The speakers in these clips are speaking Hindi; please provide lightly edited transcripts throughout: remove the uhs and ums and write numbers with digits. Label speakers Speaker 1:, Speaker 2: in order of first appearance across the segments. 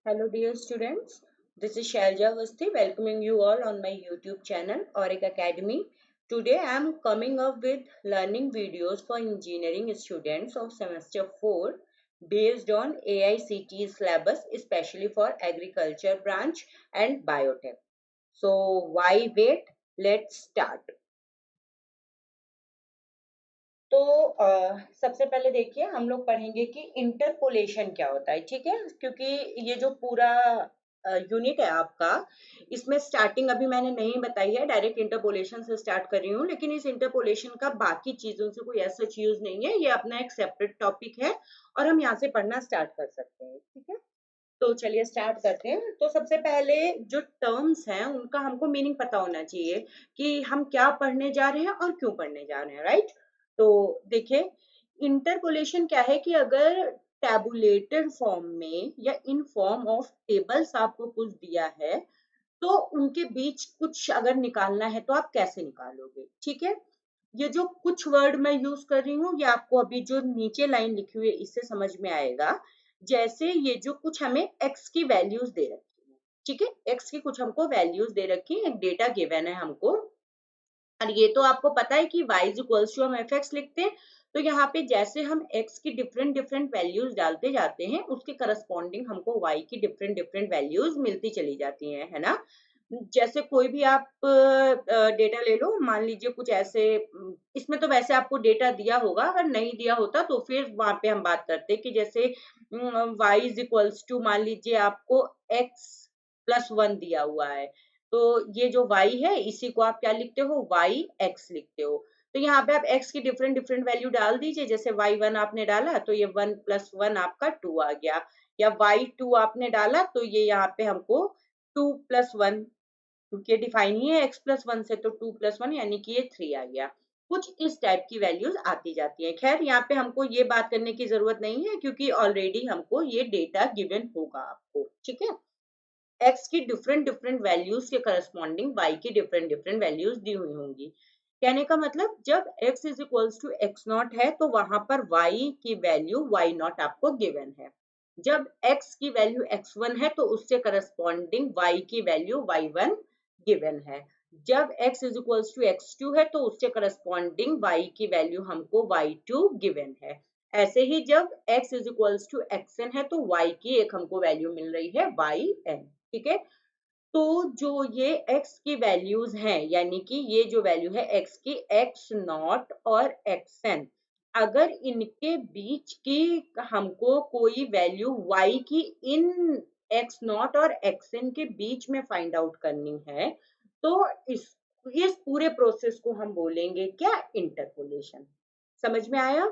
Speaker 1: Hello dear students, this is Shailja Avasthi welcoming you all on my YouTube channel Auric Academy. Today I am coming up with learning videos for engineering students of semester 4 based on AICTE syllabus especially for agriculture branch and biotech. So why wait? Let's start. तो सबसे पहले देखिए हम लोग पढ़ेंगे कि इंटरपोलेशन क्या होता है, ठीक है। क्योंकि ये जो पूरा यूनिट है आपका, इसमें स्टार्टिंग अभी मैंने नहीं बताई है, डायरेक्ट इंटरपोलेशन से स्टार्ट कर रही हूँ, लेकिन इस इंटरपोलेशन का बाकी चीजों से कोई ऐसा यूज नहीं है, ये अपना एक सेपरेट टॉपिक है और हम यहाँ से पढ़ना स्टार्ट कर सकते हैं, ठीक है। तो चलिए स्टार्ट करते हैं। तो सबसे पहले जो टर्म्स हैं उनका हमको मीनिंग पता होना चाहिए कि हम क्या पढ़ने जा रहे हैं और क्यों पढ़ने जा रहे हैं, राइट। तो देखिए, इंटरपोलेशन क्या है कि अगर टैबुलेटेड फॉर्म में या इन फॉर्म ऑफ टेबल्स आपको कुछ दिया है तो उनके बीच कुछ अगर निकालना है तो आप कैसे निकालोगे, ठीक है। ये जो कुछ वर्ड मैं यूज कर रही हूँ ये आपको अभी जो नीचे लाइन लिखी हुई है इससे समझ में आएगा। जैसे ये जो कुछ हमें x की वैल्यूज दे रखी है, ठीक है, x की कुछ हमको वैल्यूज दे रखी है, एक डेटा गिवन है हमको, और ये तो आपको पता है कि y इज इक्वल्स टू हम एफ एक्स लिखते हैं। तो यहाँ पे जैसे हम x की डिफरेंट डिफरेंट वैल्यूज डालते जाते हैं उसके करस्पॉन्डिंग हमको y की डिफरेंट डिफरेंट वैल्यूज मिलती चली जाती हैं, है ना। जैसे कोई भी आप डेटा ले लो, मान लीजिए कुछ ऐसे, इसमें तो वैसे आपको डेटा दिया होगा, अगर नहीं दिया होता तो फिर वहां पे हम बात करते कि जैसे y इज इक्वल्स टू, मान लीजिए आपको x प्लस 1 दिया हुआ है, तो ये जो y है इसी को आप क्या लिखते हो, y x लिखते हो। तो यहाँ पे आप x की डिफरेंट डिफरेंट वैल्यू डाल दीजिए, जैसे y1 आपने डाला तो ये 1 प्लस 1 आपका 2 आ गया, या y2 आपने डाला तो ये यहाँ पे हमको 2 प्लस 1, क्योंकि डिफाइन ही है x प्लस 1 से, तो 2 प्लस 1 यानी कि ये 3 आ गया। कुछ इस टाइप की वैल्यूज आती जाती है। खैर यहाँ पे हमको ये बात करने की जरूरत नहीं है क्योंकि ऑलरेडी हमको ये डेटा गिवन होगा आपको, ठीक है। x की डिफरेंट डिफरेंट वैल्यूज के करस्पॉन्डिंग y की डिफरेंट डिफरेंट वैल्यूज दी हुई होंगी। कहने का मतलब जब x is equals to x naught है तो वहां पर y की वैल्यू y नॉट आपको गिवन है। जब x की वैल्यू x1 है तो उससे करस्पॉन्डिंग y की वैल्यू y1 गिवन है। जब x is equals to x2 है तो उससे करस्पॉन्डिंग y की वैल्यू हमको y2 गिवन है। ऐसे ही जब x is equals to xn है तो y की एक हमको वैल्यू मिल रही है yn, ठीक है। तो जो ये x की वैल्यूज हैं, यानी कि ये जो वैल्यू है x की, x नॉट और xn, अगर इनके बीच की हमको कोई वैल्यू y की इन x नॉट और xn के बीच में फाइंड आउट करनी है तो इस पूरे प्रोसेस को हम बोलेंगे क्या, इंटरपोलेशन। समझ में आया।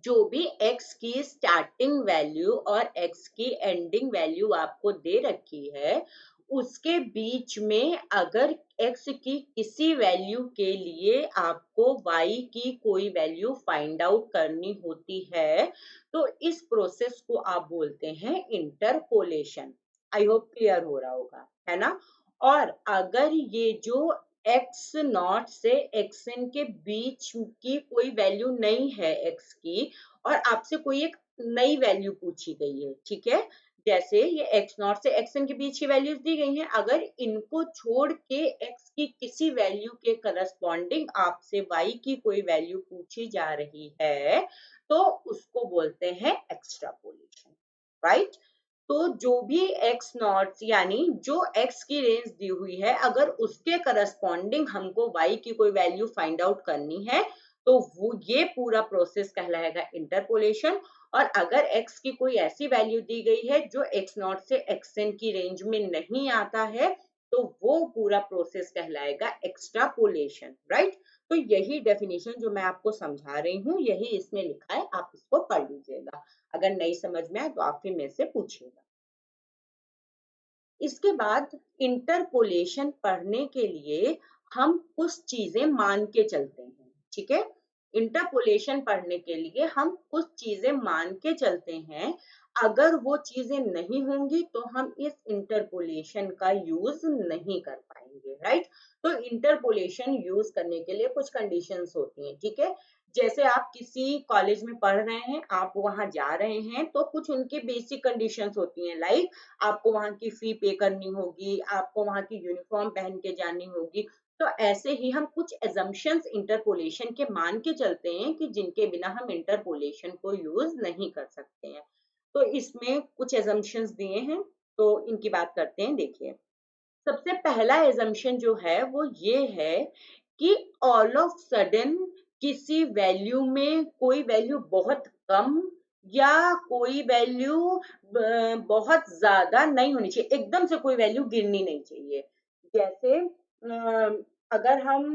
Speaker 1: जो भी x की स्टार्टिंग वैल्यू और x की एंडिंग वैल्यू आपको दे रखी है उसके बीच में अगर x की किसी वैल्यू के लिए आपको y की कोई वैल्यू फाइंड आउट करनी होती है तो इस प्रोसेस को आप बोलते हैं इंटरपोलेशन। आई होप क्लियर हो रहा होगा, है ना। और अगर ये जो एक्स नॉट से एक्स एन के बीच की कोई वैल्यू नहीं है एक्स की, और आपसे कोई एक नई वैल्यू पूछी गई है, ठीक है। जैसे ये एक्स नॉट से एक्स एन के बीच की वैल्यूज दी गई हैं, अगर इनको छोड़ के एक्स की किसी वैल्यू के करस्पॉन्डिंग आपसे वाई की कोई वैल्यू पूछी जा रही है तो उसको बोलते हैं एक्स्ट्रापोलेशन, राइट। तो जो भी x नॉट यानी जो x की रेंज दी हुई है अगर उसके करस्पॉन्डिंग हमको y की कोई वैल्यू फाइंड आउट करनी है तो वो ये पूरा प्रोसेस कहलाएगा इंटरपोलेशन। और अगर x की कोई ऐसी वैल्यू दी गई है जो x नॉट से xn की रेंज में नहीं आता है तो वो पूरा प्रोसेस कहलाएगा एक्स्ट्रापोलेशन, राइट। तो यही डेफिनेशन जो मैं आपको समझा रही हूँ यही इसमें लिखा है, आप इसको पढ़ लीजिएगा। अगर नहीं समझ में आए तो आप फिर मेरे से पूछिएगा। इसके बाद इंटरपोलेशन पढ़ने के लिए हम कुछ चीजें मान के चलते हैं, ठीक है। इंटरपोलेशन पढ़ने के लिए हम कुछ चीजें मान के चलते हैं, अगर वो चीजें नहीं होंगी तो हम इस इंटरपोलेशन का यूज नहीं कर पाएंगे, राइट। तो इंटरपोलेशन यूज करने के लिए कुछ कंडीशंस होती हैं, ठीक है। जैसे आप किसी कॉलेज में पढ़ रहे हैं, आप वहां जा रहे हैं, तो कुछ उनके बेसिक कंडीशंस होती हैं, लाइक आपको वहां की फी पे करनी होगी, आपको वहां की यूनिफॉर्म पहन के जानी होगी। तो ऐसे ही हम कुछ एजम्पशंस इंटरपोलेशन के मान के चलते हैं कि जिनके बिना हम इंटरपोलेशन को यूज नहीं कर सकते हैं। तो इसमें कुछ एजम्पशंस दिए हैं, तो इनकी बात करते हैं। देखिए, सबसे पहला एजम्पशन जो है वो ये है कि ऑल ऑफ सडन किसी वैल्यू में कोई वैल्यू बहुत कम या कोई वैल्यू बहुत ज्यादा नहीं होनी चाहिए, एकदम से कोई वैल्यू गिरनी नहीं चाहिए। जैसे अगर हम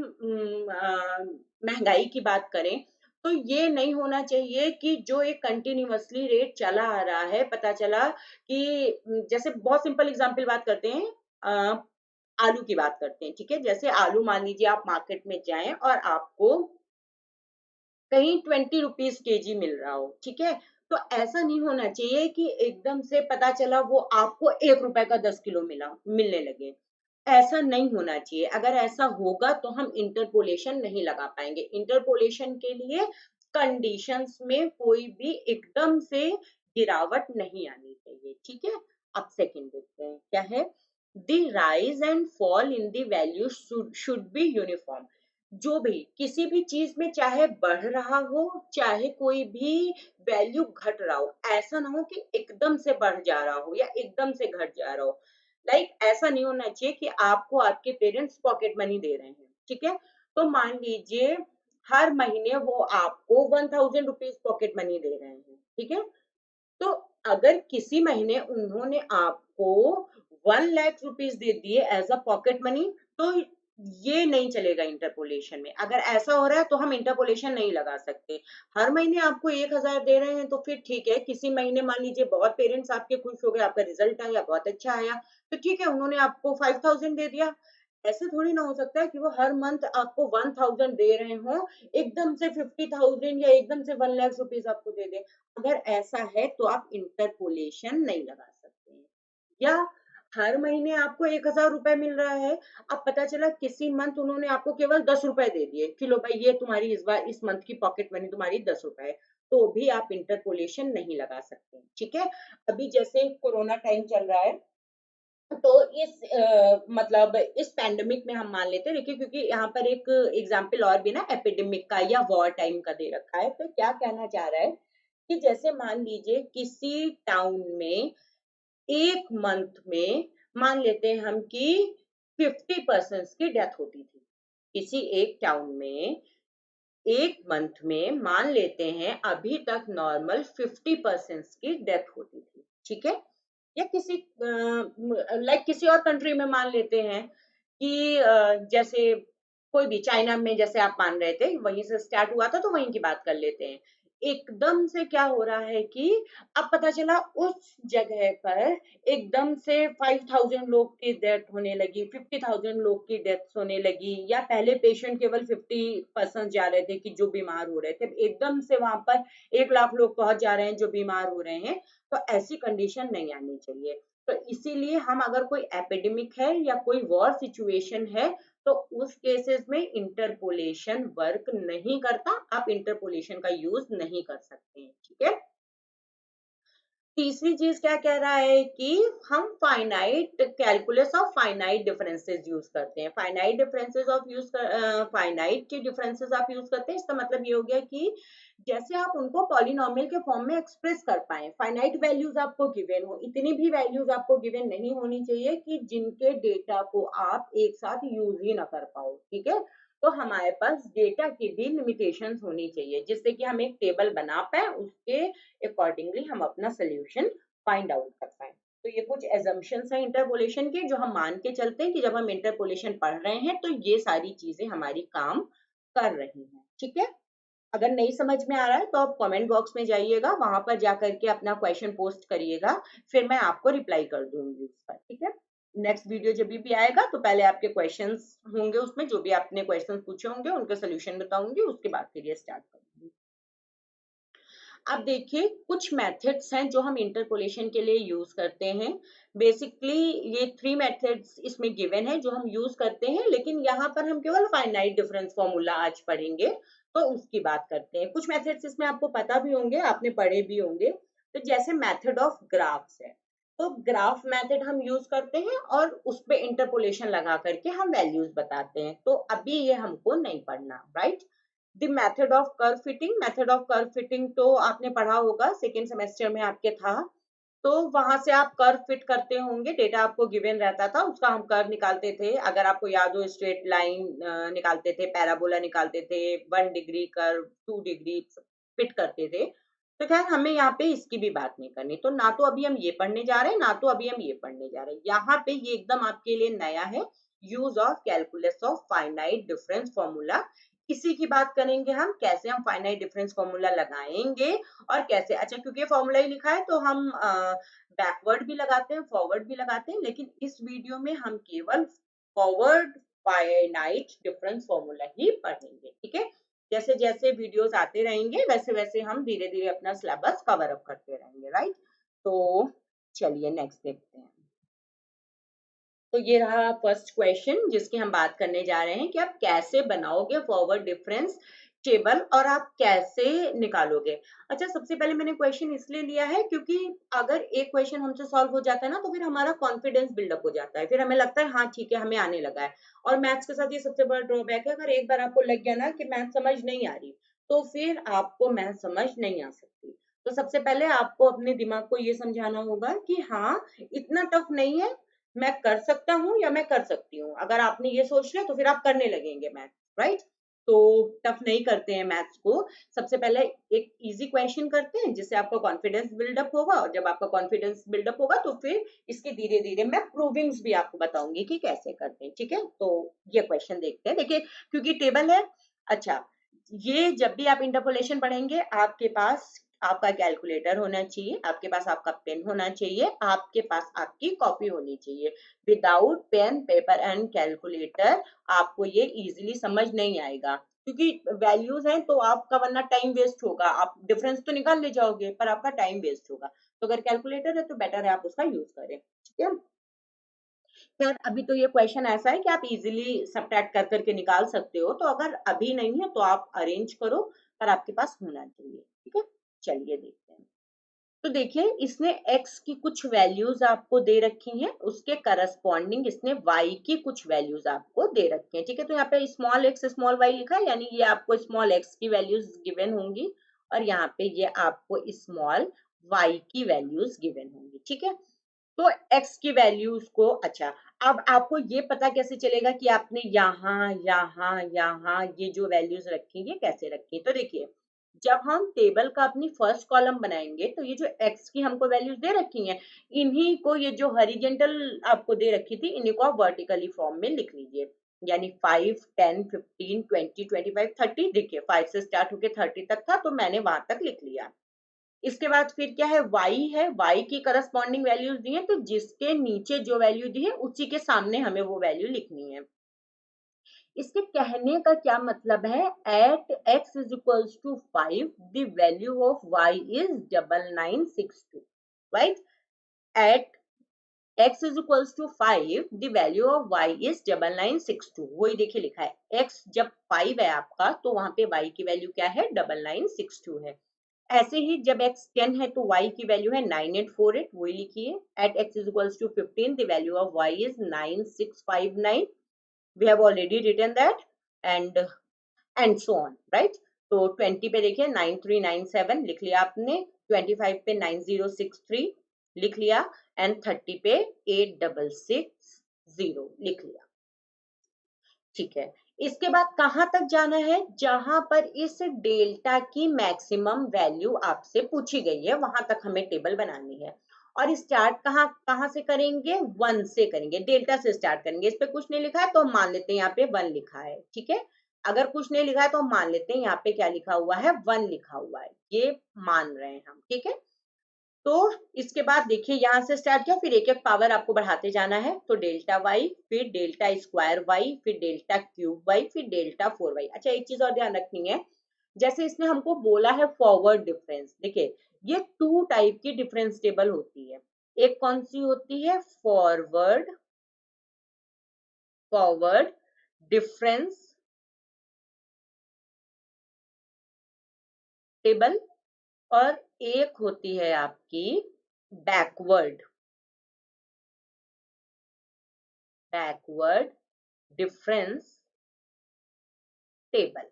Speaker 1: महंगाई की बात करें, तो ये नहीं होना चाहिए कि जो एक कंटिन्यूअसली रेट चला आ रहा है, पता चला कि जैसे बहुत सिंपल एग्जांपल बात करते हैं, अ, आलू की बात करते हैं, ठीक है। जैसे आलू मान लीजिए आप मार्केट में जाएं और आपको कहीं 20 रुपीज केजी मिल रहा हो, ठीक है। तो ऐसा नहीं होना चाहिए कि एकदम से पता चला वो आपको 1 रुपए का 10 किलो मिलने लगे। ऐसा नहीं होना चाहिए। अगर ऐसा होगा तो हम इंटरपोलेशन नहीं लगा पाएंगे। इंटरपोलेशन के लिए कंडीशंस में कोई भी एकदम से गिरावट नहीं आनी चाहिए, ठीक है। अब सेकंड देखते हैं क्या है। The rise and fall in the value should be uniform. जो भी किसी भी चीज में चाहे बढ़ रहा हो, चाहे कोई भी वैल्यू घट रहा हो, ऐसा ना हो कि एकदम से बढ़ जा रहा हो या एकदम से घट जा रहा हो। लाइक ऐसा नहीं होना चाहिए कि आपको आपके पेरेंट्स पॉकेट मनी दे रहे हैं, ठीक है। तो मान लीजिए हर महीने वो आपको 1000 रुपीज पॉकेट मनी दे रहे हैं, ठीक है। तो अगर किसी महीने उन्होंने आपको 1 लाख रुपीज दे दिए एज अ पॉकेट मनी, तो ये नहीं चलेगा इंटरपोलेशन में। अगर ऐसा हो रहा है तो हम इंटरपोलेशन नहीं लगा सकते। हर महीने आपको 1000 दे रहे हैं तो फिर ठीक है। किसी महीने मान लीजिए बहुत पेरेंट्स आपके खुश हो गए, आपका रिजल्ट आया बहुत अच्छा आया, तो ठीक है, उन्होंने आपको 5000 दे दिया। ऐसे थोड़ी ना हो सकता है कि वो हर मंथ आपको 1000 दे रहे हो, एकदम से 50,000 या एकदम से 1 लाख रुपीज आपको दे दे। अगर ऐसा है तो आप इंटरपोलेशन नहीं लगा सकते हैं। या हर महीने आपको 1000 रुपए मिल रहा है, अब पता चला किसी मंथ उन्होंने आपको केवल 10 रुपए दे दिए कि लो भाई ये तुम्हारी इस बार इस मंथ की पॉकेट मनी तुम्हारी 10 रुपए है, तो भी आप इंटरपोलेशन नहीं लगा सकते, ठीक है। अभी जैसे कोरोना टाइम चल रहा है, तो इस मतलब इस पैंडेमिक में हम मान लेते हैं, देखिए क्योंकि यहाँ पर एक एग्जाम्पल और भी ना एपिडेमिक का या वॉर टाइम का दे रखा है, तो क्या कहना चाह रहा है कि जैसे मान लीजिए किसी टाउन में एक मंथ में मान लेते हैं हम कि 50% की डेथ होती थी। किसी एक टाउन में एक मंथ में मान लेते हैं अभी तक नॉर्मल 50% की डेथ होती थी, ठीक है। या किसी लाइक किसी और कंट्री में मान लेते हैं कि जैसे कोई भी चाइना में जैसे आप मान रहे थे वहीं से स्टार्ट हुआ था, तो वहीं की बात कर लेते हैं। एकदम से क्या हो रहा है कि अब पता चला उस जगह पर एकदम से 5000 लोग की डेथ होने लगी, 50,000 लोग की डेथ होने लगी, या पहले पेशेंट केवल 50% जा रहे थे कि जो बीमार हो रहे थे, एकदम से वहां पर 1 लाख लोग पहुंच जा रहे हैं जो बीमार हो रहे हैं। तो ऐसी कंडीशन नहीं आनी चाहिए। तो इसीलिए हम अगर कोई एपिडेमिक है या कोई वॉर सिचुएशन है, तो उस केसेस में इंटरपोलेशन वर्क नहीं करता, आप इंटरपोलेशन का यूज नहीं कर सकते हैं, ठीक है। तीसरी चीज क्या कह रहा है कि हम finite calculus of finite differences use करते हैं। Finite differences of use finite के डिफरेंसेस आप यूज करते हैं। इसका मतलब ये हो गया कि जैसे आप उनको पॉलिनोमियल के फॉर्म में एक्सप्रेस कर पाए। फाइनाइट वैल्यूज आपको गिवन हो, इतनी भी वैल्यूज आपको गिवन नहीं होनी चाहिए कि जिनके डेटा को आप एक साथ यूज ही ना कर पाओ, ठीक है। तो हमारे पास डेटा की भी लिमिटेशंस होनी चाहिए, जिससे कि हम एक टेबल बना पाए, उसके अकॉर्डिंगली हम अपना सोल्यूशन फाइंड आउट कर पाए। तो ये कुछ एजम्पशंस हैं इंटरपोलेशन के, जो हम मान के चलते हैं कि जब हम इंटरपोलेशन पढ़ रहे हैं तो ये सारी चीजें हमारी काम कर रही हैं, ठीक है। अगर नहीं समझ में आ रहा है तो आप कमेंट बॉक्स में जाइएगा, वहां पर जाकर के अपना क्वेश्चन पोस्ट करिएगा, फिर मैं आपको रिप्लाई कर दूंगी उस पर, ठीक है। नेक्स्ट वीडियो जब भी आएगा तो पहले आपके क्वेश्चंस होंगे, उसमें जो भी आपने क्वेश्चंस पूछे होंगे उनके सोल्यूशन बताऊंगी, उसके बाद फिर ये स्टार्ट करूंगी। अब देखिए कुछ मेथड्स हैं जो हम इंटरपोलेशन के लिए यूज करते हैं। बेसिकली ये 3 मेथड्स इसमें गिवन है जो हम यूज करते हैं, लेकिन यहाँ पर हम केवल फाइनाइट डिफरेंस फॉर्मूला आज पढ़ेंगे। तो उसकी बात करते हैं। कुछ मेथड्स इसमें आपको पता भी होंगे, आपने पढ़े भी होंगे। तो जैसे मेथड ऑफ ग्राफ्स है, तो ग्राफ मेथड हम यूज करते हैं और उस पे इंटरपोलेशन लगा करके हम वैल्यूज बताते हैं। तो अभी ये हमको नहीं पढ़ना, right. The method of curve fitting, method of curve fitting तो आपने पढ़ा होगा, सेकेंड सेमेस्टर में आपके था। तो वहां से आप कर्व फिट करते होंगे, डेटा आपको गिवन रहता था, उसका हम कर्व निकालते थे। अगर आपको याद हो, स्ट्रेट लाइन निकालते थे, पैराबोला निकालते थे, 1 डिग्री कर्व, 2 डिग्री फिट करते थे। तो खैर हमें यहाँ पे इसकी भी बात नहीं करनी, तो ना तो अभी हम ये पढ़ने जा रहे हैं, ना तो अभी हम ये पढ़ने जा रहे हैं। यहाँ पे ये एकदम आपके लिए नया है, use of calculus of finite difference formula. इसी की बात करेंगे हम, कैसे हम फाइनाइट डिफरेंस फॉर्मूला लगाएंगे और कैसे। अच्छा, क्योंकि फॉर्मूला ही लिखा है तो हम बैकवर्ड भी लगाते हैं, फॉरवर्ड भी लगाते हैं, लेकिन इस वीडियो में हम केवल फॉरवर्ड फाइनाइट डिफरेंस फॉर्मूला ही पढ़ेंगे, ठीक है। जैसे जैसे वीडियोस आते रहेंगे वैसे वैसे हम धीरे धीरे अपना सिलेबस कवर अप करते रहेंगे, राइट। तो चलिए नेक्स्ट देखते हैं। तो ये रहा फर्स्ट क्वेश्चन जिसकी हम बात करने जा रहे हैं कि आप कैसे बनाओगे फॉरवर्ड डिफरेंस टेबल और आप कैसे निकालोगे। अच्छा, सबसे पहले मैंने क्वेश्चन इसलिए लिया है क्योंकि अगर एक क्वेश्चन हमसे सॉल्व हो जाता है ना, तो फिर हमारा कॉन्फिडेंस बिल्डअप हो जाता है, फिर हमें लगता है हाँ ठीक है हमें आने लगा है। और मैथ्स के साथ ये सबसे बड़ा ड्रॉबैक है, अगर एक बार आपको लग गया ना कि मैथ समझ नहीं आ रही, तो फिर आपको मैथ समझ नहीं आ सकती। तो सबसे पहले आपको अपने दिमाग को ये समझाना होगा कि हाँ इतना टफ नहीं है, मैं कर सकता हूँ या मैं कर सकती हूँ। अगर आपने ये सोच लिया तो फिर आप करने लगेंगे मैथ, राइट। तो टफ नहीं करते हैं मैथ्स को। सबसे पहले एक इजी क्वेश्चन करते हैं जिससे आपका कॉन्फिडेंस बिल्डअप होगा, और जब आपका कॉन्फिडेंस बिल्डअप होगा तो फिर इसके धीरे धीरे मैं प्रूविंग्स भी आपको बताऊंगी कि कैसे करते हैं, ठीक है। तो ये क्वेश्चन देखते हैं, देखिए क्योंकि टेबल है। अच्छा, ये जब भी आप इंटरपोलेशन पढ़ेंगे आपके पास आपका कैलकुलेटर होना चाहिए, आपके पास आपका पेन होना चाहिए, आपके पास आपकी कॉपी होनी चाहिए। Without pen paper and calculator आपको ये इजीली समझ नहीं आएगा, क्योंकि वैल्यूज हैं तो आपका वरना टाइम वेस्ट होगा। आप डिफरेंस तो निकाल ले जाओगे पर आपका टाइम वेस्ट होगा। तो अगर कैलकुलेटर है तो बेटर है आप उसका यूज करें, ठीक है। खैर अभी तो ये क्वेश्चन ऐसा है कि आप इजीली सब्ट्रैक्ट कर करके निकाल सकते हो, तो अगर अभी नहीं है तो आप अरेंज करो, पर आपके पास होना चाहिए, ठीक है। चलिए देखते हैं। तो देखिए इसने x की कुछ वैल्यूज आपको दे रखी हैं, उसके करस्पॉन्डिंग इसने y की कुछ वैल्यूज आपको दे रखी हैं, ठीक है। तो यहाँ पे स्मॉल x स्मॉल y लिखा है, यानी ये आपको स्मॉल x की वैल्यूज गिवन होंगी और यहाँ पे ये आपको स्मॉल y की वैल्यूज गिवन होंगी, ठीक है। तो x की वैल्यूज को, अच्छा अब आपको ये पता कैसे चलेगा कि आपने यहाँ यहाँ यहाँ ये जो वैल्यूज रखी है कैसे रखी है। तो देखिए जब हम टेबल का अपनी फर्स्ट कॉलम बनाएंगे तो ये जो x की हमको वैल्यूज दे रखी हैं, इन्हीं को ये जो हॉरिजॉन्टल आपको दे रखी थी इन्हीं को आप वर्टिकली फॉर्म में लिख लीजिए। यानी 5 10 15 20 25 30, देखिए 5 से स्टार्ट होके 30 तक था तो मैंने वहां तक लिख लिया। इसके बाद फिर क्या है, y है, y की करस्पॉन्डिंग वैल्यूज दी है, तो जिसके नीचे जो वैल्यू दी है उसी के सामने हमें वो वैल्यू लिखनी है। इसके कहने का क्या मतलब है, at x is equals to 5 the value of y is 9962, right. At x is equals to 5 the value of y is 9962, वही देखिए लिखा है x जब 5 है आपका तो वहां पे y की वैल्यू क्या है 9962 है। ऐसे ही जब x 10 है तो y की वैल्यू है 9848, वही लिखिए। At x is equals to 15 the value of y is 9659, we have already written that, and so on, right. तो 20 पे देखिए 9397 लिख लिया आपने, 25 पे 9063 लिख लिया, एंड 30 पे 8660 लिख लिया, ठीक है। इसके बाद कहां तक जाना है, जहां पर इस डेल्टा की मैक्सिमम वैल्यू आपसे पूछी गई है वहां तक हमें टेबल बनानी है। और स्टार्ट कहां कहां से करेंगे, 1 से करेंगे, डेल्टा से स्टार्ट करेंगे। इस पे कुछ नहीं लिखा है तो हम मान लेते हैं यहाँ पे 1 लिखा है, ठीक है। अगर कुछ नहीं लिखा है तो हम मान लेते हैं यहाँ पे क्या लिखा हुआ है, 1 लिखा हुआ है, ये मान रहे हैं हम, ठीक है। तो इसके बाद देखिए यहाँ से स्टार्ट किया, फिर एक एक पावर आपको बढ़ाते जाना है। तो डेल्टा वाई, फिर डेल्टा स्क्वायर वाई, फिर डेल्टा क्यूब वाई, फिर डेल्टा 4y। अच्छा एक चीज और ध्यान रखनी है, जैसे इसने हमको बोला है फॉरवर्ड डिफरेंस, देखिए ये 2 टाइप की डिफरेंस टेबल होती है। एक कौन सी होती है, फॉरवर्ड फॉरवर्ड डिफरेंस टेबल और एक होती है आपकी बैकवर्ड डिफरेंस टेबल।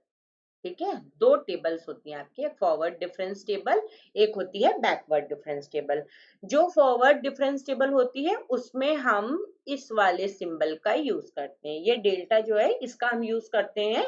Speaker 1: ठीक है, दो टेबल्स होती हैं आपकी, एक फॉरवर्ड डिफरेंस टेबल, एक होती है बैकवर्ड डिफरेंस टेबल। जो फॉरवर्ड डिफरेंस टेबल होती है उसमें हम इस वाले सिंबल का यूज करते हैं, ये डेल्टा जो है इसका हम यूज करते हैं,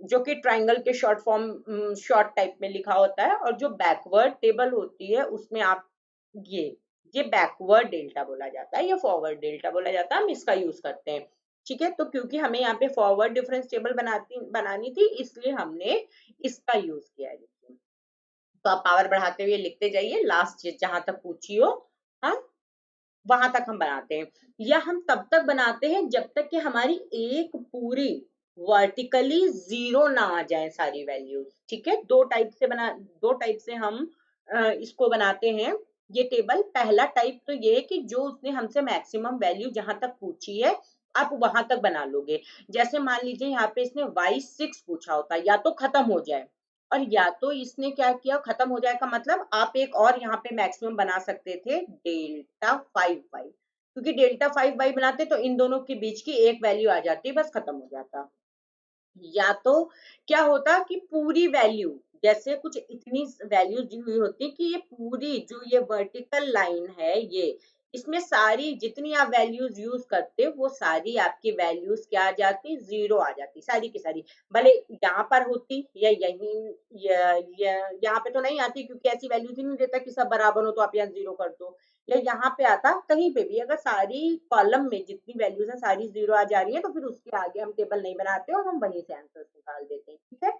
Speaker 1: जो कि ट्राइंगल के शॉर्ट फॉर्म शॉर्ट टाइप में लिखा होता है। और जो बैकवर्ड टेबल होती है उसमें आप ये ये बैकवर्ड डेल्टा बोला जाता है, या फॉरवर्ड डेल्टा बोला जाता है, हम इसका यूज करते हैं। ठीक है, तो क्योंकि हमें यहाँ पे फॉरवर्ड डिफरेंस टेबल बनानी थी, इसलिए हमने इसका यूज किया है। तो आप पावर बढ़ाते हुए लिखते जाइए, लास्ट जहां तक पूछी हो, हाँ, वहां तक हम बनाते हैं। या हम तब तक बनाते हैं जब तक कि हमारी एक पूरी वर्टिकली जीरो ना आ जाए सारी वैल्यूज। ठीक है, दो टाइप से हम इसको बनाते हैं ये टेबल। पहला टाइप तो ये है कि जो उसने हमसे मैक्सिमम वैल्यू जहां तक पूछी है आप वहां तक बना लोगे। जैसे मान लीजिए यहाँ पे इसने y6 पूछा होता, या तो खत्म हो जाए, और या तो इसने क्या किया, खत्म हो जाए का मतलब आप एक और यहाँ पे मैक्सिमम बना सकते थे, डेल्टा 5y, क्योंकि डेल्टा 5y बनाते तो इन दोनों के बीच की एक वैल्यू आ जाती, बस खत्म हो जाता। या तो क्या होता कि पूरी वैल्यू, जैसे कुछ इतनी वैल्यू दी हुई होती कि ये पूरी जो ये वर्टिकल लाइन है, ये इसमें सारी जितनी आप वैल्यूज यूज करते वो सारी आपकी वैल्यूज क्या आ जाती, जीरो आ जाती, सारी की सारी। भले यहाँ पर होती या यहीं यहाँ पे तो नहीं आती, क्योंकि ऐसी वैल्यूज ही नहीं देता कि सब बराबर हो तो आप यहाँ जीरो कर दो, या यहाँ पे आता, कहीं पे भी अगर सारी कॉलम में जितनी वैल्यूज है सारी जीरो आ जा रही है तो फिर उसके आगे हम टेबल नहीं बनाते और हम वहीं से आंसर निकाल देते हैं। ठीक है,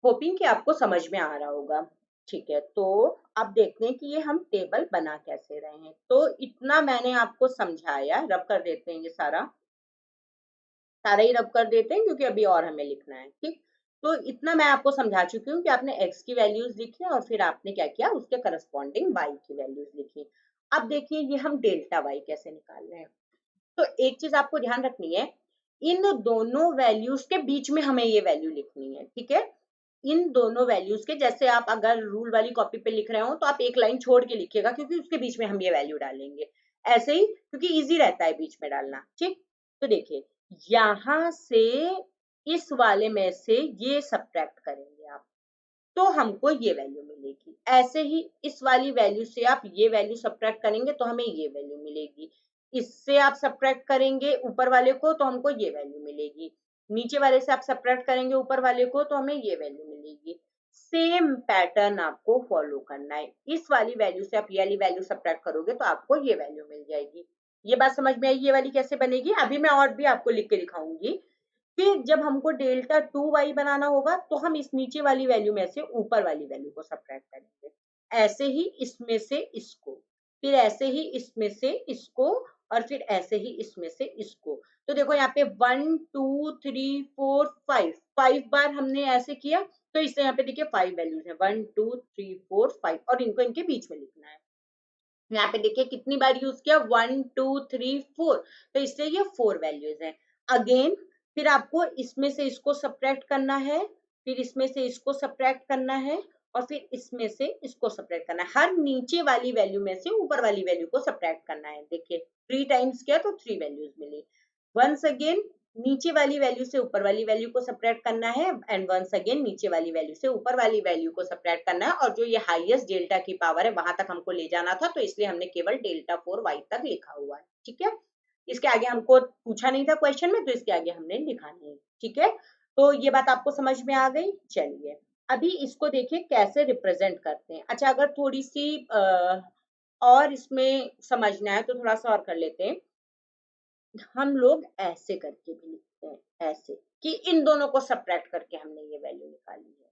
Speaker 1: होपिंग कि आपको समझ में आ रहा होगा। ठीक है, तो अब देखते हैं कि ये हम टेबल बना कैसे रहे हैं। तो इतना मैंने आपको समझाया, रब कर देते हैं, ये सारा सारा ही रब कर देते हैं क्योंकि अभी और हमें लिखना है। ठीक, तो इतना मैं आपको समझा चुकी हूँ कि आपने x की वैल्यूज लिखी और फिर आपने क्या किया, उसके करस्पॉन्डिंग y की वैल्यूज लिखी। अब देखिए ये हम डेल्टा y कैसे निकाल रहे हैं। तो एक चीज आपको ध्यान रखनी है, इन दोनों वैल्यूज के बीच में हमें ये वैल्यू लिखनी है। ठीक है, इन दोनों वैल्यूज के, जैसे आप अगर रूल वाली कॉपी पे लिख रहे हो तो आप एक लाइन छोड़ के लिखिएगा, क्योंकि उसके बीच में हम ये वैल्यू डालेंगे ऐसे ही, क्योंकि इजी रहता है बीच में डालना। ठीक, तो देखिए यहां से इस वाले में से ये सब्ट्रैक्ट करेंगे आप, तो हमको ये वैल्यू मिलेगी। ऐसे ही इस वाली वैल्यू से आप ये वैल्यू सब्ट्रैक्ट करेंगे तो हमें ये वैल्यू मिलेगी। इससे आप सब्ट्रैक्ट करेंगे ऊपर वाले को तो हमको ये वैल्यू मिलेगी। नीचे वाले से आप सब्ट्रैक्ट करेंगे ऊपर वाले को तो हमें ये वैल्यू मिलेगी। सेम पैटर्न आपको फॉलो करना है। इस वाली वैल्यू से आप ये वाली वैल्यू सब्ट्रैक्ट करोगे तो आपको ये वैल्यू मिल जाएगी। ये बात समझ में आई, ये वाली कैसे बनेगी? अभी मैं और भी आपको लिख के दिखाऊंगी कि जब हमको डेल्टा 2y बनाना होगा तो हम इस नीचे वाली वैल्यू में से ऊपर वाली वैल्यू को सब्ट्रैक्ट करेंगे, ऐसे ही इसमें से इसको, फिर ऐसे ही इसमें से इसको, और फिर ऐसे ही इसमें से इसको। तो देखो यहाँ पे 1 2 3 4 5 5 बार हमने ऐसे किया, तो इससे यहाँ पे देखिए 5 वैल्यूज है, 1 2 3 4 5, और इनको इनके बीच में लिखना है। यहाँ पे देखिए कितनी बार यूज किया, 1 2 3 4, तो इससे ये 4 वैल्यूज हैं। अगेन फिर आपको इसमें से इसको सब्ट्रैक्ट करना है, फिर इसमें से इसको सब्ट्रैक्ट करना है, और फिर इसमें से इसको सब्ट्रैक्ट करना है। हर नीचे वाली वैल्यू में से ऊपर वाली वैल्यू को सब्ट्रैक्ट करना है। देखिए 3 टाइम्स किया तो 3 वैल्यूज मिली। वंस अगेन नीचे वाली वैल्यू से ऊपर वाली वैल्यू को सब्ट्रैक्ट करना है, एंड वंस अगेन नीचे वाली वैल्यू से ऊपर वाली वैल्यू को सब्ट्रैक्ट करना है, और जो ये हाईएस्ट डेल्टा की पावर है वहां तक हमको ले जाना था, तो इसलिए हमने केवल डेल्टा 4y तक लिखा हुआ है। ठीक है, इसके आगे हमको पूछा नहीं था क्वेश्चन में, तो इसके आगे हमने लिखा नहीं। ठीक है, तो ये बात आपको समझ में आ गई। चलिए अभी इसको देखिए कैसे रिप्रेजेंट करते हैं। अच्छा, अगर थोड़ी सी और इसमें समझना है तो थोड़ा सा और कर लेते हैं। हम लोग ऐसे करके भी लिखते हैं, ऐसे कि इन दोनों को सब्ट्रैक्ट करके हमने ये वैल्यू निकाली है।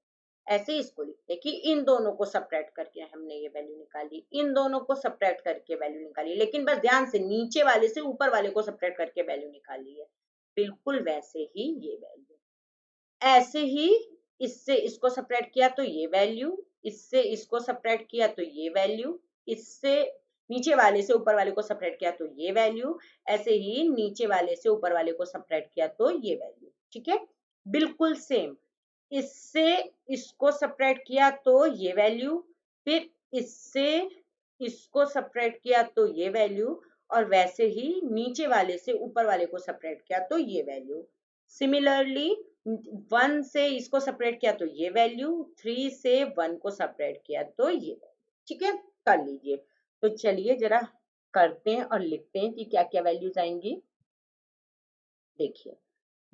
Speaker 1: ऐसे इसको लिखते हैं कि इन दोनों को सब्ट्रैक्ट करके हमने ये वैल्यू निकाली, इन दोनों को सब्ट्रैक्ट करके वैल्यू निकाली, लेकिन बस ध्यान से नीचे वाले से ऊपर वाले को सब्ट्रैक्ट करके वैल्यू निकाली है। बिल्कुल वैसे ही ये वैल्यू, ऐसे ही इससे इसको सब्ट्रैक्ट किया तो ये वैल्यू, इससे इसको सब्ट्रैक्ट किया तो ये वैल्यू, इससे नीचे वाले से ऊपर वाले को सब्ट्रैक्ट किया तो ये वैल्यू, ऐसे ही नीचे वाले से ऊपर वाले को सब्ट्रैक्ट किया तो ये वैल्यू। ठीक है, बिल्कुल सेम। इससे इसको सब्ट्रैक्ट किया तो ये वैल्यू, फिर इससे इसको सब्ट्रैक्ट किया तो ये वैल्यू, और वैसे ही नीचे वाले से ऊपर वाले को सब्ट्रैक्ट किया तो ये वैल्यू। सिमिलरली 1 से इसको सब्ट्रैक्ट किया तो ये वैल्यू, 3 से 1 को सब्ट्रैक्ट किया तो ये वैल्यू। ठीक है, कर लीजिए। तो चलिए जरा करते हैं और लिखते हैं कि क्या क्या वैल्यूज आएंगी। देखिए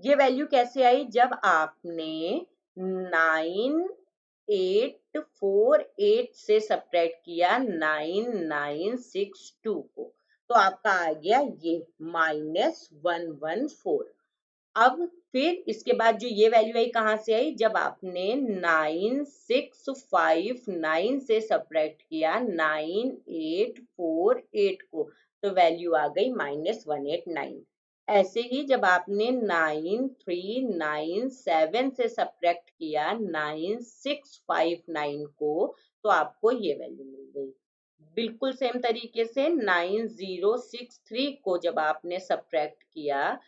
Speaker 1: ये वैल्यू कैसे आई, जब आपने 9848 से सब्ट्रैक्ट किया 9962 को, तो आपका आ गया ये -114। अब फिर इसके बाद जो ये वैल्यू आई कहाँ से आई, जब आपने 9659 से सब्ट्रैक्ट किया 9848 को, तो वैल्यू आ गई -189। ऐसे ही जब आपने 9397 से सब्ट्रैक्ट किया 9659 को, तो आपको ये वैल्यू मिल गई। बिल्कुल सेम तरीके से 9063 को जब आपने सब्ट्रैक्ट किया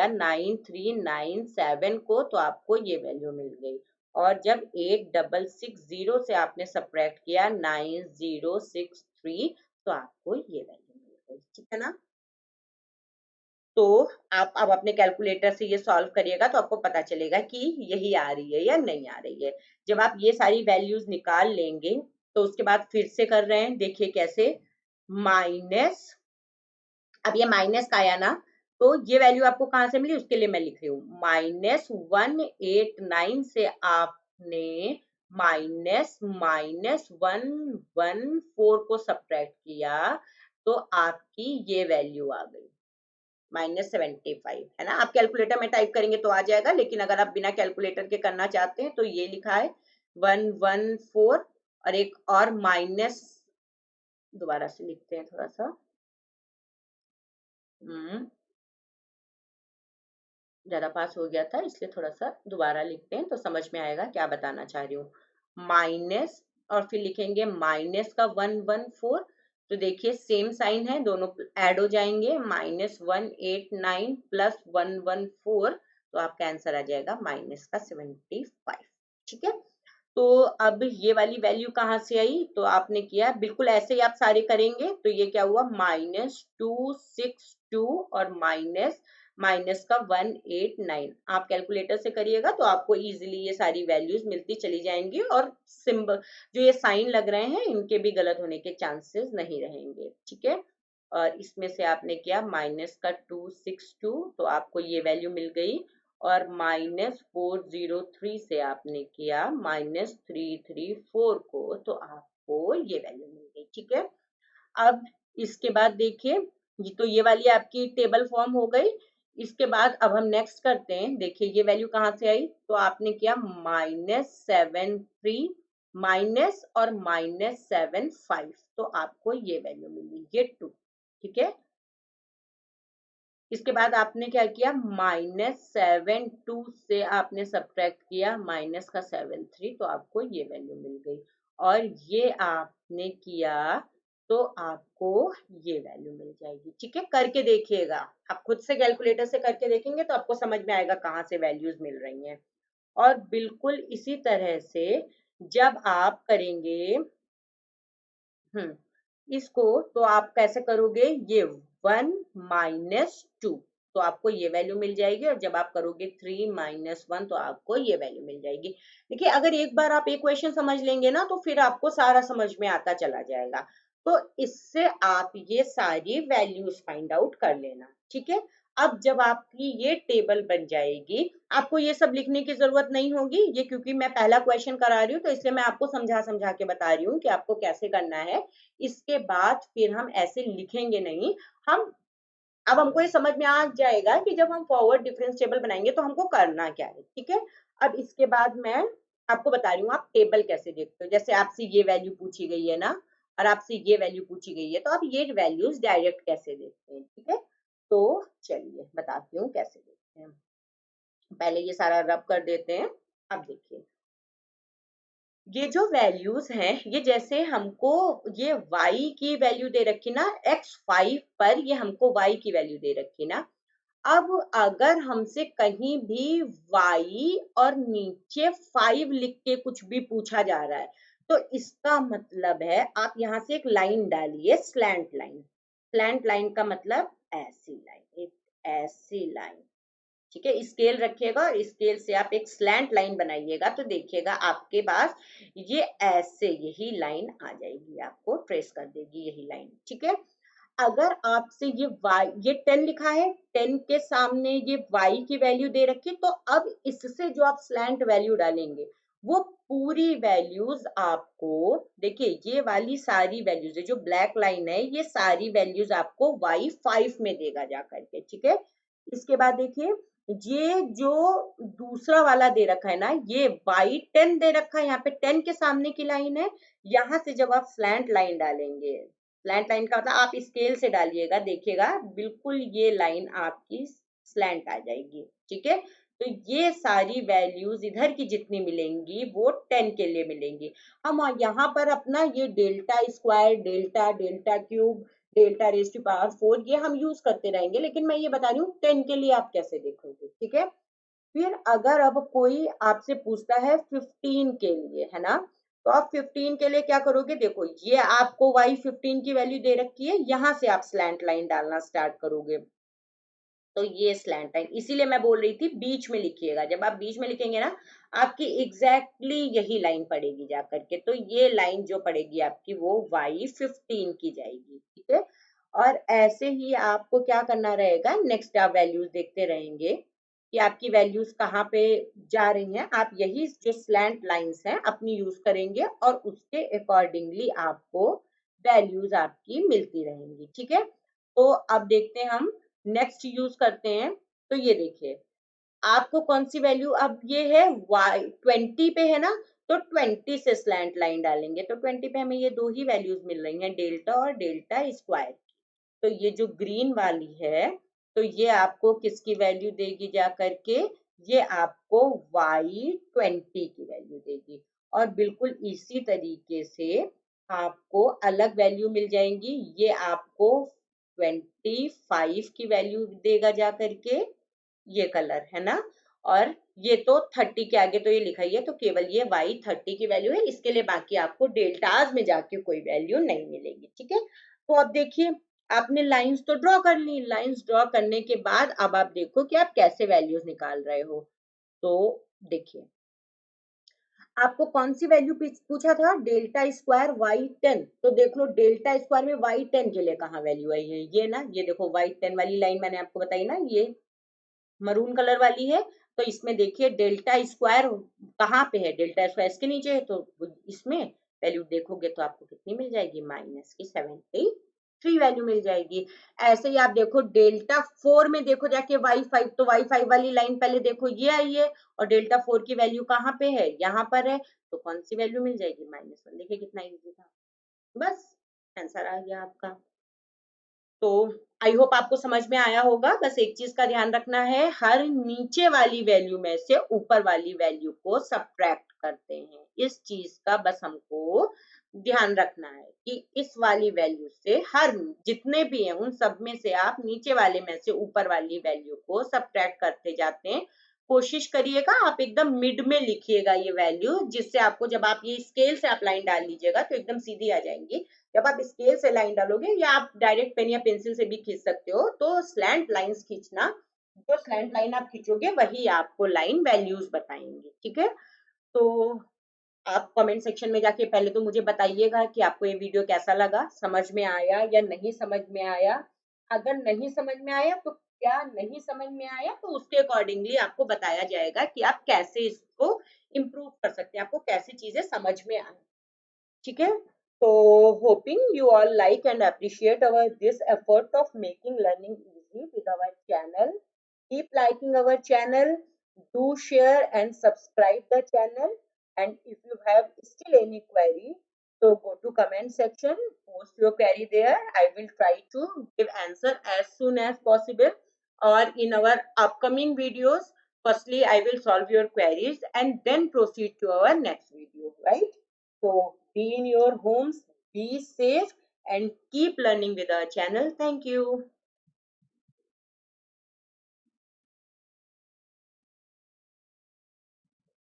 Speaker 1: 9397 को, तो आपको ये वैल्यू मिल गई। और जब 8660 से आपने सब्ट्रैक्ट किया 9063, तो आपको ये वैल्यू मिल गई। ठीक है ना। तो आप अब अपने कैलकुलेटर से ये सॉल्व करिएगा तो आपको पता चलेगा कि यही आ रही है या नहीं आ रही है। जब आप ये सारी वैल्यूज निकाल लेंगे तो उसके बाद फिर से कर रहे हैं, देखिए कैसे। माइनस, अब ये माइनस का आया ना, तो ये वैल्यू आपको कहां से मिली उसके लिए मैं लिख रही हूँ। -189 से आपने -114 को सब्ट्रैक्ट किया, तो आपकी ये वैल्यू आ गई -75, है ना। आप कैलकुलेटर में टाइप करेंगे तो आ जाएगा, लेकिन अगर आप बिना कैलकुलेटर के करना चाहते हैं तो ये लिखा है 114, और एक और माइनस, दोबारा से लिखते हैं थोड़ा सा, ज्यादा पास हो गया था इसलिए थोड़ा सा दोबारा लिखते हैं तो समझ में आएगा क्या बताना चाह रही हूँ। माइनस, और फिर लिखेंगे माइनस का 114, तो देखिए सेम साइन है, दोनों ऐड हो जाएंगे, -189 प्लस 114, तो आपका आंसर आ जाएगा माइनस का 75। ठीक है, तो अब ये वाली वैल्यू कहाँ से आई, तो आपने किया बिल्कुल ऐसे ही आप सारे करेंगे, तो ये क्या हुआ -262 और माइनस माइनस का 189। आप कैलकुलेटर से करिएगा तो आपको इजीली ये सारी वैल्यूज मिलती चली जाएंगी, और सिंबल जो ये साइन लग रहे हैं इनके भी गलत होने के चांसेस नहीं रहेंगे। ठीक है, और इसमें से आपने किया माइनस का 262, तो आपको ये वैल्यू मिल गई, और -403 से आपने किया -334 को, तो आपको ये वैल्यू मिल गई। ठीक है, अब इसके बाद देखिए, तो ये वाली आपकी टेबल फॉर्म हो गई। इसके बाद अब हम नेक्स्ट करते हैं, देखिए ये वैल्यू कहाँ से आई, तो आपने किया -73 माइनस और -75, तो आपको ये वैल्यू मिली, ये 2। ठीक है, इसके बाद आपने क्या किया, -72 से आपने सब्ट्रैक्ट किया माइनस का 73, तो आपको ये वैल्यू मिल गई, और ये आपने किया तो आपको ये वैल्यू मिल जाएगी। ठीक है, करके देखिएगा, आप खुद से कैलकुलेटर से करके देखेंगे तो आपको समझ में आएगा कहाँ से वैल्यूज मिल रही हैं। और बिल्कुल इसी तरह से जब आप करेंगे इसको, तो आप कैसे करोगे, ये 1 -2, तो आपको ये वैल्यू मिल जाएगी, और जब आप करोगे 3 - 1, तो आपको ये वैल्यू मिल जाएगी। देखिए अगर एक बार आप इक्वेशन समझ लेंगे ना, तो फिर आपको सारा समझ में आता चला जाएगा। तो इससे आप ये सारी वैल्यूज फाइंड आउट कर लेना। ठीक है, अब जब आपकी ये टेबल बन जाएगी, आपको ये सब लिखने की जरूरत नहीं होगी, ये क्योंकि मैं पहला क्वेश्चन करा रही हूँ तो इसलिए मैं आपको समझा समझा के बता रही हूँ कि आपको कैसे करना है। इसके बाद फिर हम ऐसे लिखेंगे नहीं, हम अब हमको ये समझ में आ जाएगा कि जब हम फॉरवर्ड डिफरेंस टेबल बनाएंगे तो हमको करना क्या है। ठीक है, अब इसके बाद मैं आपको बता रही हूँ आप टेबल कैसे देखते हो। जैसे आपसे ये वैल्यू पूछी गई है ना, और आपसे ये वैल्यू पूछी गई है, तो आप ये वैल्यूज डायरेक्ट कैसे देखते हैं। ठीक है, तो चलिए बताती हूँ कैसे देखते हैं। पहले ये सारा रब कर देते हैं। अब देखिए ये जो वैल्यूज हैं, ये जैसे हमको ये y की वैल्यू दे रखी ना, x5 पर ये हमको y की वैल्यू दे रखी ना, अब अगर हमसे कहीं भी y और नीचे 5 लिख के कुछ भी पूछा जा रहा है, तो इसका मतलब है आप यहाँ से एक लाइन डालिए, स्लैंट लाइन। स्लैंट लाइन का मतलब ऐसी लाइन, एक ऐसी लाइन, ठीक है। स्केल रखिएगा और स्केल से आप एक स्लैंट लाइन बनाइएगा तो देखिएगा आपके पास ये ऐसे यही लाइन आ जाएगी, आपको ट्रेस कर देगी यही लाइन, ठीक है। अगर आपसे ये y, ये 10 लिखा है, 10 के सामने ये y की वैल्यू दे रखी, तो अब इससे जो आप स्लैंट वैल्यू डालेंगे वो पूरी वैल्यूज आपको, देखिए ये वाली सारी वैल्यूज है, जो ब्लैक लाइन है ये सारी वैल्यूज आपको y5 में देगा जा करके, ठीक है। इसके बाद देखिए ये जो दूसरा वाला दे रखा है ना, ये y10 दे रखा है, यहाँ पे 10 के सामने की लाइन है, यहाँ से जब आप स्लैंट लाइन डालेंगे, स्लैंट लाइन का मतलब आप स्केल से डालिएगा, देखिएगा बिल्कुल ये लाइन आपकी स्लैंट आ जाएगी, ठीक है। तो ये सारी वैल्यूज इधर की जितनी मिलेंगी वो 10 के लिए मिलेंगी। हम यहाँ पर अपना ये delta square, delta, delta cube, delta raise to power 4 ये हम यूज करते रहेंगे, लेकिन मैं ये बता रही हूँ 10 के लिए आप कैसे देखोगे, ठीक है। फिर अगर अब कोई आपसे पूछता है 15 के लिए, है ना, तो आप 15 के लिए क्या करोगे, देखो ये आपको y15 की वैल्यू दे रखी है, यहाँ से आप स्लैंट लाइन डालना स्टार्ट करोगे, तो ये स्लैंट लाइन, इसीलिए मैं बोल रही थी बीच में लिखिएगा, जब आप बीच में लिखेंगे ना आपकी एग्जैक्टली यही लाइन पड़ेगी जा करके, तो ये लाइन जो पड़ेगी आपकी वो y15 की जाएगी, ठीक है। और ऐसे ही आपको क्या करना रहेगा, नेक्स्ट आप वैल्यूज देखते रहेंगे कि आपकी वैल्यूज कहाँ पे जा रही हैं, आप यही जो स्लैंट लाइंस हैं अपनी यूज करेंगे और उसके अकॉर्डिंगली आपको वैल्यूज आपकी मिलती रहेंगी, ठीक है। तो अब देखते हैं हम नेक्स्ट यूज करते हैं, तो ये देखिए आपको कौन सी वैल्यू, अब ये है y20 पे है ना, तो 20 से स्लैंट लाइन डालेंगे, तो 20 पे हमें ये दो ही वैल्यूज मिल रही हैं, डेल्टा और डेल्टा स्क्वायर। तो ये जो ग्रीन वाली है, तो ये आपको किसकी वैल्यू देगी जा करके, ये आपको y20 की वैल्यू देगी। और बिल्कुल इसी तरीके से आपको अलग वैल्यू मिल जाएंगी, ये आपको 25 की वैल्यू देगा जा करके, ये कलर है ना, और ये तो 30 के आगे तो ये लिखा ही है, तो केवल ये y30 की वैल्यू है, इसके लिए बाकी आपको डेल्टाज में जाके कोई वैल्यू नहीं मिलेगी, ठीक है। तो अब देखिए आपने लाइंस तो ड्रॉ कर ली, लाइंस ड्रॉ करने के बाद अब आप देखो कि आप कैसे वैल्यूज निकाल रहे हो। तो देखिए आपको कौन सी वैल्यू पूछा था, डेल्टा स्क्वायर y10, तो देख लो डेल्टा स्क्वायर में y10 के लिए कहाँ वैल्यू आई है, ये ना, ये देखो y10 वाली लाइन मैंने आपको बताई ना, ये मरून कलर वाली है, तो इसमें देखिए डेल्टा स्क्वायर कहाँ पे है, डेल्टा स्क्वायर इसके नीचे है, तो इसमें वैल्यू देखोगे तो आपको कितनी मिल जाएगी, -73 वैल्यू मिल जाएगी। ऐसे ही आप देखो डेल्टा 4 में देखो जाके y5, तो y5 वाली लाइन पहले देखो ये आई है, और डेल्टा 4 की वैल्यू कहाँ पे है, यहाँ पर है, तो कौन सी वैल्यू मिल जाएगी, -1। देखिए कितना इजी था, बस आंसर आ गया आपका। तो आई होप आपको समझ में आया होगा, बस एक चीज का ध्यान रखना है, हर नीचे वाली वैल्यू में से ऊपर वाली वैल्यू को सब्ट्रैक्ट करते हैं, इस चीज का बस हमको ध्यान रखना है कि इस वाली वैल्यू से हर जितने भी हैं उन सब में से आप नीचे वाले में से ऊपर वाली वैल्यू को सब्ट्रैक्ट करते जाते हैं। कोशिश करिएगा आप एकदम मिड में लिखिएगा ये वैल्यू, जिससे आपको जब आप ये स्केल से आप लाइन डाल लीजिएगा तो एकदम सीधी आ जाएंगी। जब आप स्केल से लाइन डालोगे या आप डायरेक्ट पेन या पेंसिल से भी खींच सकते हो, तो स्लैंट लाइंस खींचना, जो स्लैंट लाइन आप खींचोगे वही आपको लाइन वैल्यूज बताएंगे, ठीक है। तो आप कमेंट सेक्शन में जाके पहले तो मुझे बताइएगा कि आपको ये वीडियो कैसा लगा, समझ में आया या नहीं समझ में आया। अगर नहीं समझ में आया तो क्या नहीं समझ में आया, तो उसके अकॉर्डिंगली आपको बताया जाएगा कि आप कैसे इसको इम्प्रूव कर सकते हैं, आपको कैसे चीजें समझ में आए, ठीक है। So hoping you all like and appreciate our this effort of making learning easy with our channel. Keep liking our channel, do share and subscribe the channel. And if you have still any query, so go to comment section, post your query there. I will try to give answer as soon as possible. Or in our upcoming videos, firstly I will solve your queries and then proceed to our next video, right? So be in your homes, be safe, and keep learning with our channel. Thank you.